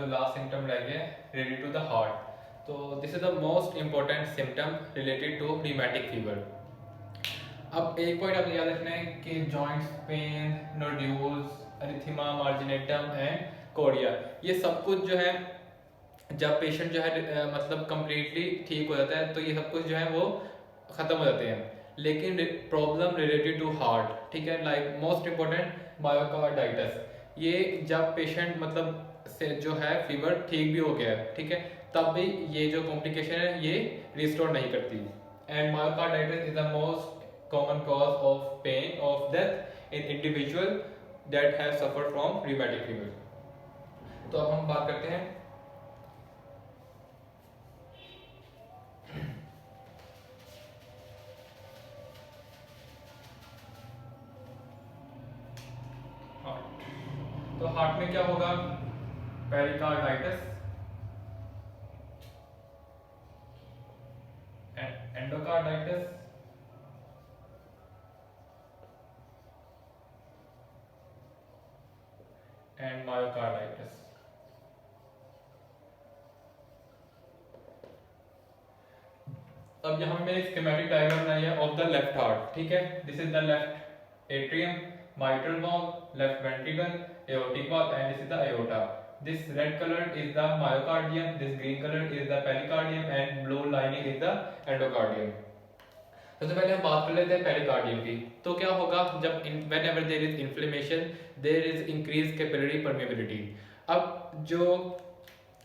Last symptom रह गया related to the heart. तो this is the most important symptom related to rheumatic fever. अब एक point आपने याद रखना है कि joints pain, nodules, erythema marginatum and chorea, ये सब कुछ जो है जब पेशेंट जो है मतलब कम्प्लीटली ठीक हो जाता है तो ये सब कुछ जो है वो ख़त्म हो जाते हैं। लेकिन प्रॉब्लम रिलेटेड टू हार्ट, ठीक है, लाइक मोस्ट इम्पोर्टेंट मायोकार्डाइटिस, ये जब पेशेंट मतलब से जो है फीवर ठीक भी हो गया है, ठीक है, तब भी ये जो कॉम्प्लिकेशन है ये रिस्टोर नहीं करती। And myocarditis is the most common cause of pain of death in individual that have suffered from rheumatic fever. तो अब हम बात करते हैं हार्ट। तो हार्ट में क्या होगा? Pericarditis, endocarditis, and myocarditis. अब यहाँ मैंने स्कीमेटिक डायग्राम बनाई है ऑफ द लेफ्ट हार्ट, ठीक है। This is the left atrium, mitral valve, left ventricle, aortic valve, and this is the aorta. This red color is the myocardium, this green color is the pericardium, and blue lining is the endocardium. सबसे पहले हम बात कर लेते हैं pericardium की। तो क्या होगा जब whenever there is inflammation, there is increased capillary permeability। अब जो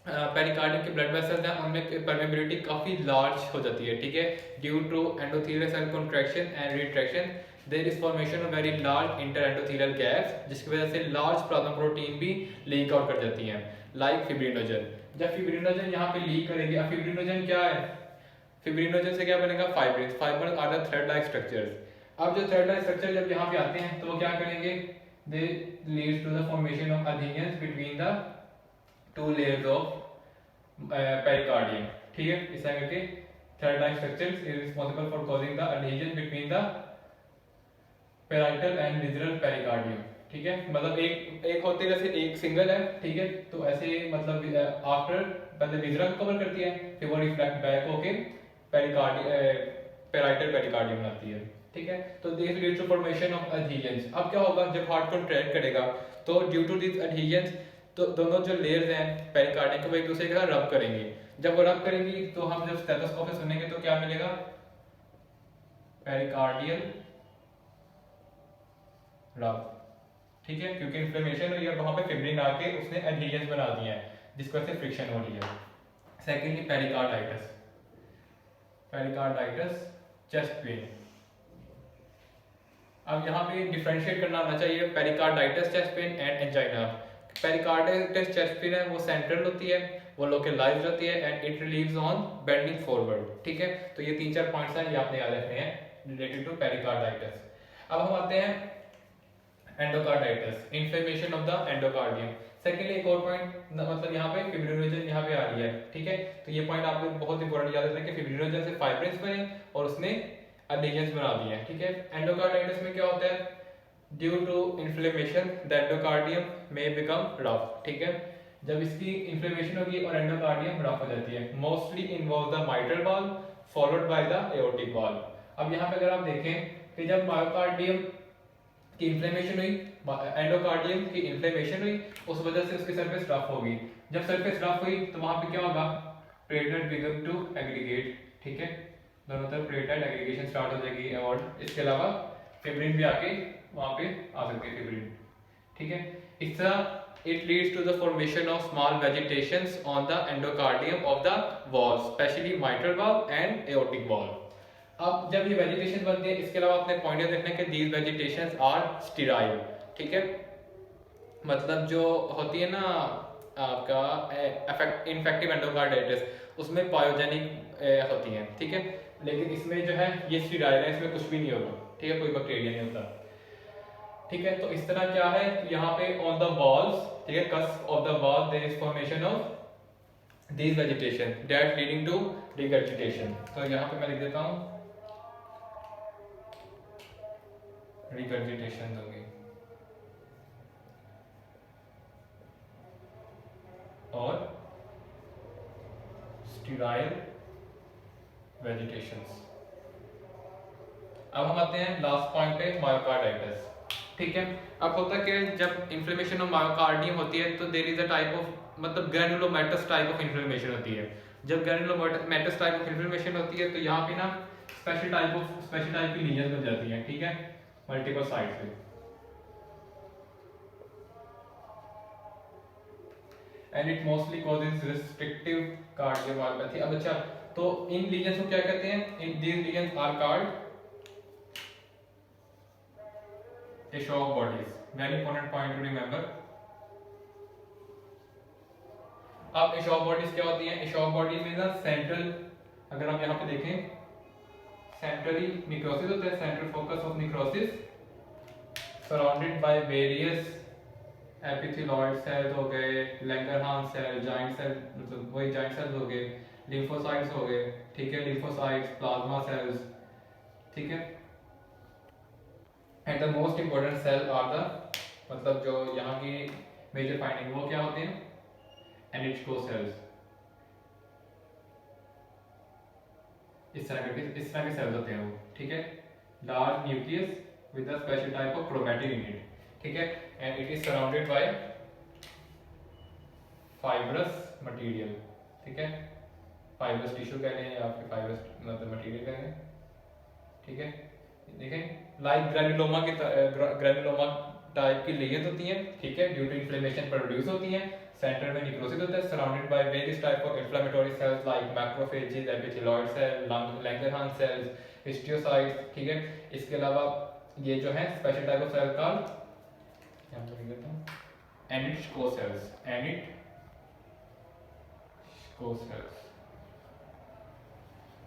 पेरिकार्डियम के ब्लड वेसल्स हैं उनमें परमेबिलिटी काफ़ी लार्ज हो जाती है, ठीक है, due to endothelial cell contraction and retraction there is formation of very large inter endothelial gaps, जिसकी वजह से लार्ज प्लाज्मा प्रोटीन भी लीक आउट कर जाती हैं, लाइक फिब्रिनोजन। जब फिब्रिनोजन यहाँ पे लीक करेगी, अब फिब्रिनोजन क्या है? फिब्रिनोजन से क्या बनेगा? Fibrins. Fibrins are the thread like structures. अब जो थ्रेड लाइक स्ट्रक्चर जब यहाँ पे आते हैं तो वो क्या करेंगे? They leads to the formation of adhesions between the two layers of pericardium, ठीक है। इस तरह करके thread like structures is responsible for causing the adhesion between the parietal and visceral pericardium, ठीक है। मतलब एक होती है जैसे एक सिंगल है, ठीक है, तो ऐसे मतलब आफ्टर पहले विज़रल कवर करती है, फिर वो रिफ्लेक्ट बैक होके पेराइटल पेरिकार्डियम बनाती है, ठीक है। तो this leads to formation of adhesions. अब क्या होगा जब हार्ट कॉन्ट्रैक्ट करेगा तो ड्यू टू दिस अडहेजन्स तो दोनों जो लेयर्स हैं पेरिकार्डियम के वो एक दूसरे के साथ रब करेंगी। जब वो रब करेंगी तो हम जब स्टेथोस्कोप से सुनेंगे तो क्या मिलेगा? पेरिकार्डियल रब, ठीक है, क्योंकि इन्फ्लेमेशन हुई है वहां पे फिब्रिन आके उसने एडहेजन्स बना दिए हैं जिसकी वजह से फ्रिक्शन हो रही है। Secondly pericarditis, pericarditis chest pain. अब यहाँ पे डिफरेंशिएट करना आना चाहिए pericarditis chest pain and angina. Pericarditis chest pain है वो सेंट्रल होती है, वो लोकलाइज्ड होती है and it relieves on bending forward, ठीक है। तो ये 3-4 पॉइंट्स हैं ये आपने याद रखने हैं रिलेटेड टू पेरिकार्डाइटिस। अब हम आते हैं endocarditis, inflammation of the endocardium. Secondly एक और पॉइंट मतलब यहाँ पे फिब्रिनोजन यहाँ पे आ रही है, ठीक है, तो ये पॉइंट आपको बहुत इंपॉर्टेंट याद रखना है कि फिब्रिनोजन से फाइब्रिन्स बने और उसने एडहेजन्स बना दिए हैं, ठीक है। एंडोकार्डाइटिस में क्या होता है? Due to inflammation the endocardium में बिकम रफ, ठीक है। जब इसकी इन्फ्लेमेशन होगी और एंडोकार्डियम रफ हो जाती है, mostly involve the mitral valve followed by the aortic valve. अब यहाँ पे अगर आप देखें कि जब मायोकार्डियम की इन्फ्लेमेशन हुई, एंडोकार्डियम की इन्फ्लेमेशन हुई, उस वजह से उसकी सरफेस रफ होगी। जब सरफेस रफ हुई तो वहां पे क्या होगा? प्लेटलेट बिगम टू एग्रीगेट, ठीक है, दोनों तरफ प्लेटलेट एग्रीगेशन स्टार्ट हो जाएगी और इसके अलावा फिब्रिन भी आके वहां पे आ सकती है फिब्रिन, ठीक है। इस तरह it leads to the formation of small vegetations on the endocardium of the wall, specially mitral valve and aortic valve. अब जब ये वेजिटेशन बनती है, इसके अलावा अपने पॉइंट रखना है कि दीज वेजिटेशंस आर स्टेराइल, ठीक है, मतलब जो होती है ना आपका इन्फेक्टिव एंडोकार्डाइटिस उसमें पायोजेनिक होती हैं, ठीक है, लेकिन इसमें जो है ये स्टेराइल है, इसमें कुछ भी नहीं होगा, ठीक है, कोई बैक्टीरिया नहीं होता, ठीक है। तो इस तरह क्या है यहाँ पे ऑन द वॉल्स, ठीक है, cusp of the wall there is formation of this vegetation that leading to regurgitation. तो यहाँ पे मैं लिख देता हूँ रिगर्जिटेशन होगी और ड्राई वेजिटेशंस। अब हम आते हैं लास्ट पॉइंट पे, मायोकार्डाइटिस। ठीक है, अब होता है कि जब इन्फ्लेमेशन ऑफ मायोकार्डियम होती है तो there is a type of मतलब ग्रैनुलोमैटस टाइप ऑफ इन्फ्लेमेशन होती है। जब ग्रैनुलोमैटस टाइप ऑफ इन्फ्लेमेशन होती है तो यहाँ पे ना स्पेशल टाइप की लीजन बन जाती हैं। ठीक है, मल्टीपल साइड पे, and it mostly causes restrictive cardiomyopathy. अब अच्छा, तो इन लीजन्स को क्या कहते हैं? इन these lesions are called Aschoff bodies. Very important point to remember. अब एशॉक बॉडीज क्या होती हैं? एशॉक बॉडीज में ना सेंट्रल, अगर हम यहाँ पे देखें, सेंट्रली निक्रोसिस होता है, central focus of necrosis, surrounded by various epithelioid cells हो गए, लैंगरहांस सेल, जाइंट सेल, मतलब वही जाइंट सेल्स हो गए, लिम्फोसाइट्स हो गए। ठीक है, लिम्फोसाइट्स, प्लाज्मा सेल्स। ठीक है, and the most important cell are the, मतलब जो यहाँ की मेजर फाइंडिंग वो क्या होते हैं? एनएचको सेल्स। इस तरह के सेल्स होते हैं वो। ठीक है, large nucleus with a special type of chromatin in it. ठीक है, and it is surrounded by fibrous material. ठीक है, फाइब्रस टिश्यू कह लें या फिर फाइब्रस मतलब मटेरियल कह लें। ठीक है, देखें लाइक ग्रेनुलोमा टाइप की लेयर्स होती हैं। ठीक है, ड्यू टू इन्फ्लेमेशन प्रोड्यूस होती हैं। सेंटर में निक्रोसिस होता है, surrounded by various type of inflammatory cells like macrophages, epithelioid cell, Langerhans cells, histiocytes. ठीक है, इसके अलावा ये जो है special type of cell called Anitschkow cells. Anitschkow cells,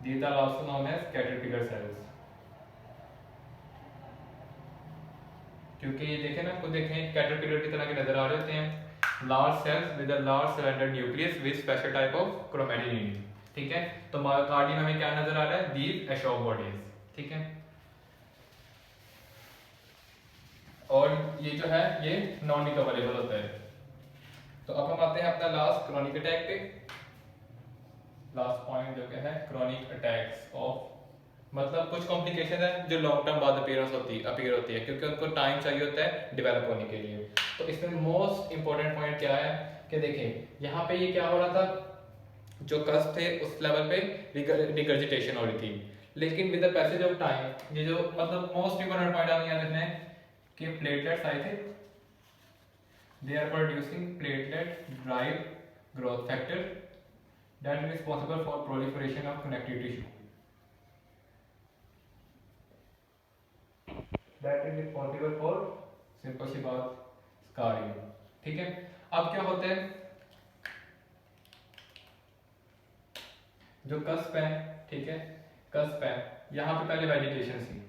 these are also known as caterpillar cells। क्योंकि ये देखें ना, खुद देखें कैटरपिलर की तरह के नजर आ रहे होते हैं। Large cells with a large cylinder nucleus with special type of chromatin in. ठीक है, तो मायोकार्डियम में क्या नजर आ रहा है? These Aschoff bodies. ठीक है, और ये जो है ये नॉन रिकवरेबल होता है। तो अब हम आते हैं अपना लास्ट क्रॉनिक अटैक पे। लास्ट पॉइंट जो है क्रॉनिक अटैक्स ऑफ, मतलब कुछ कॉम्प्लिकेशन है जो लॉन्ग टर्म बाद अपीयर होती है, क्योंकि उनको टाइम चाहिए होता है डेवलप होने के लिए। तो इसमें मोस्ट इंपॉर्टेंट पॉइंट क्या है कि देखिए यहाँ पे ये क्या हो रहा था, जो कस्ट थे उस लेवल पे रिगर्जिटेशन हो रही थी, लेकिन with the passage of time ये जो मतलब मोस्ट इंपॉर्टेंट पॉइंट हमें याद रखना है कि प्लेटलेट्स आए थे, they are producing platelet drive growth factor that is responsible for proliferation of connective tissue, that is responsible for simple सी बात स्कारिंग। ठीक है, अब क्या होता है, जो कस्प है, ठीक है, कस्प है, यहाँ पे पहले वेजिटेशन थी।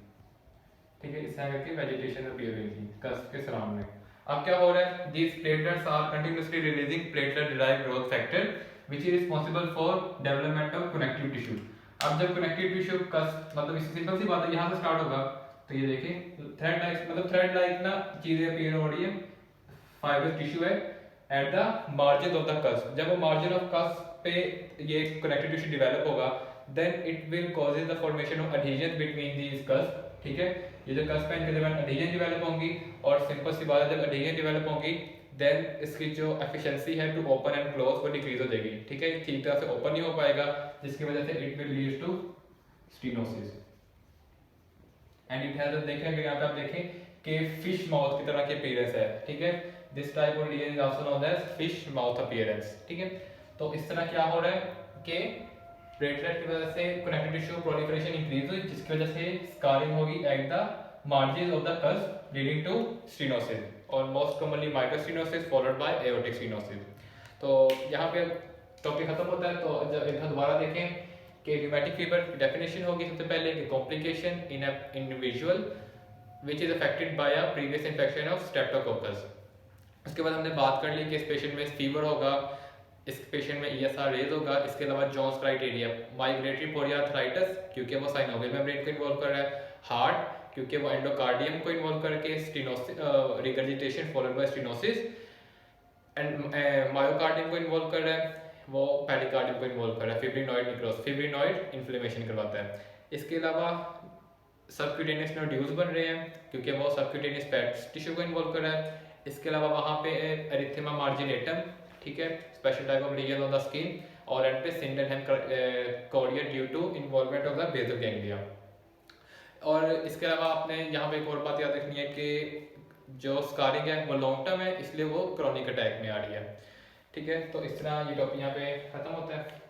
ठीक है, इस तरह करके वेजिटेशन अपीयर हुई थी कस्प के सराउंड में। अब क्या हो रहा है, these platelets are continuously releasing platelet derived growth factor which is responsible for development of connective tissue। अब जब कनेक्टिव टिश्यू कस्प, मतलब इससे सिंपल सी बात है, यहाँ से स्टार्ट होगा, तो ये देखिए थ्रेड लाइक, मतलब थ्रेड लाइक ना चीजें अपीयर हो रही है, फाइब्रस टिश्यू है at the margin of the cusp. जब वो मार्जिन ऑफ कस्प पे ये कनेक्टिव टिश्यू डेवलप होगा, then it will causes the formation of adhesion between these cusp. ठीक है, ये जो कस्प है इनके दरमियान एडहेजन डेवलप होंगी, और सिंपल सी बात है जब एडहेजन डेवलप होंगी देन इसकी जो एफिशिएंसी है टू ओपन एंड क्लोज वो डिक्रीज हो जाएगी। ठीक है, ठीक तरह से ओपन नहीं हो पाएगा, जिसकी वजह से it will lead to stenosis and it has, देखें अगर यहाँ पे आप देखें कि फिश माउथ की तरह की अपीयरेंस है। ठीक है, this type of region is also known as fish mouth appearance. ठीक है, तो इस तरह क्या हो रहा है कि प्लेटलेट की वजह से कनेक्टिव टिश्यू प्रोलिफरेशन इंक्रीज हुई, जिसकी वजह से स्कारिंग होगी at the margin of the cusp leading to stenosis, और most commonly microstenosis followed by aortic stenosis. तो यहाँ पे टॉपिक खत्म होता है। तो जब एक दोबारा देखें कि र्यूमेटिक फीवर की डेफिनेशन होगी सबसे पहले कि complication in a individual which is affected by a previous infection of Streptococcus. उसके बाद हमने बात कर ली कि इस पेशेंट में फीवर होगा, इस पेशेंट में ईएसआर रेज होगा, इसके अलावा जोन्स क्राइटेरिया, माइग्रेटरी पोरियाथराइटिस क्योंकि वो साइनोवियल मेम्ब्रेन को इन्वॉल्व कर रहा है, हार्ट क्योंकि वो एंडोकार्डियम को इन्वॉल्व करके stenosis regurgitation followed by stenosis, and myocardium को इन्वॉल्व कर रहा है, वो पेरिकार्डियम को इन्वॉल्व कर रहा है, फिब्रिनॉइड निक्रोस, फिब्रिनॉइड इन्फ्लेमेशन करवाता है। इसके अलावा सबक्यूटेनियस नोड्यूल्स बन रहे हैं क्योंकि वो सबक्यूटेनियस फैट टिश्यू को इन्वॉल्व कर रहा है। इसके अलावा वहाँ पे एरिथेमा मार्जिनेटम, ठीक है, special type of lesion on the skin, और एंड पे Sydenham chorea due to involvement of the basal ganglia. और इसके अलावा आपने यहाँ पे एक और बात याद रखनी है कि जो स्कारिंग है वो लॉन्ग टर्म है, इसलिए वो क्रॉनिक अटैक में आ रही है। ठीक है, तो इस तरह ये टॉपिक यहाँ पे खत्म होता है।